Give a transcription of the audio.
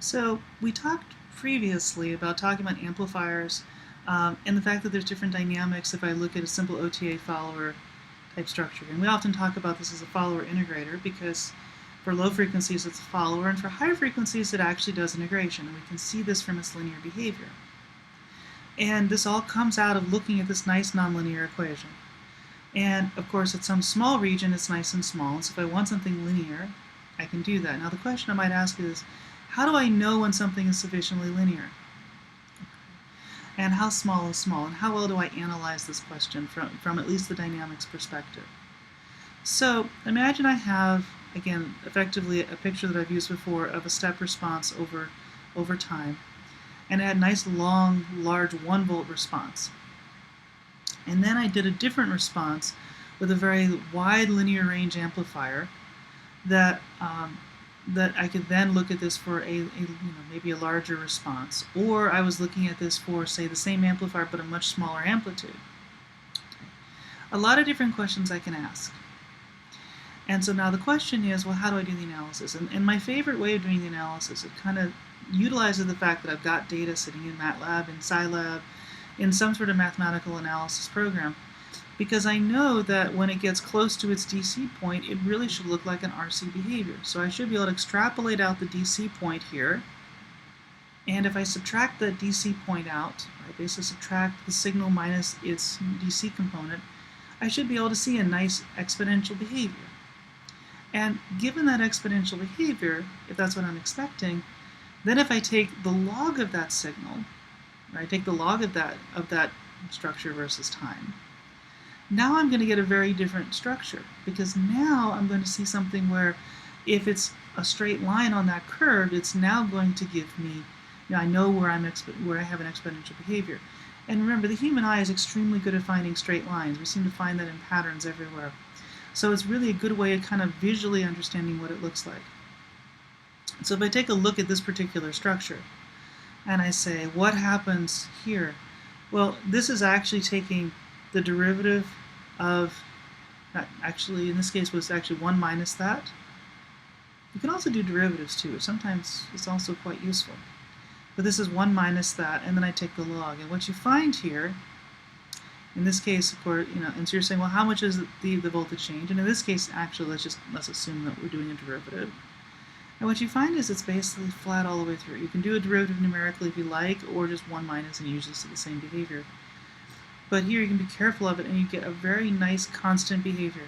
So we talked previously about talking about amplifiers and the fact that there's different dynamics if I look at a simple OTA follower type structure. And we often talk about this as a follower integrator because for low frequencies it's a follower, and for high frequencies it actually does integration. And we can see this from its linear behavior. And this all comes out of looking at this nice nonlinear equation. And of course at some small region it's nice and small, and so if I want something linear, I can do that. Now the question I might ask is, how do I know when something is sufficiently linear? And how small is small? And how well do I analyze this question from at least the dynamics perspective? So imagine I have, again, effectively a picture that I've used before of a step response over time. And it had a nice long, large 1 volt response. And then I did a different response with a very wide linear range amplifier that I could then look at this for maybe a larger response. Or I was looking at this for, say, the same amplifier but a much smaller amplitude. A lot of different questions I can ask. And so now the question is, well, how do I do the analysis? And my favorite way of doing the analysis, it kind of utilizes the fact that I've got data sitting in MATLAB, in Scilab, in some sort of mathematical analysis program, because I know that when it gets close to its DC point, it really should look like an RC behavior. So I should be able to extrapolate out the DC point here, and if I subtract that DC point out, I basically subtract the signal minus its DC component, I should be able to see a nice exponential behavior. And given that exponential behavior, if that's what I'm expecting, then if I take the log of that signal, or I take the log of that structure versus time, now I'm going to get a very different structure, because now I'm going to see something where if it's a straight line on that curve, it's now going to give me, I know where I have an exponential behavior. And remember, the human eye is extremely good at finding straight lines. We seem to find that in patterns everywhere. So it's really a good way of kind of visually understanding what it looks like. So if I take a look at this particular structure, and I say, what happens here? Well, this is actually taking the derivative of, actually in this case was actually 1 minus that. You can also do derivatives too, which sometimes is also quite useful. But this is 1 minus that, and then I take the log. And what you find here, in this case, of course, and so you're saying, well, how much is the voltage change? And in this case, actually, let's assume that we're doing a derivative. And what you find is it's basically flat all the way through. You can do a derivative numerically if you like, or just 1 minus and usually see the same behavior. But here you can be careful of it, and you get a very nice constant behavior.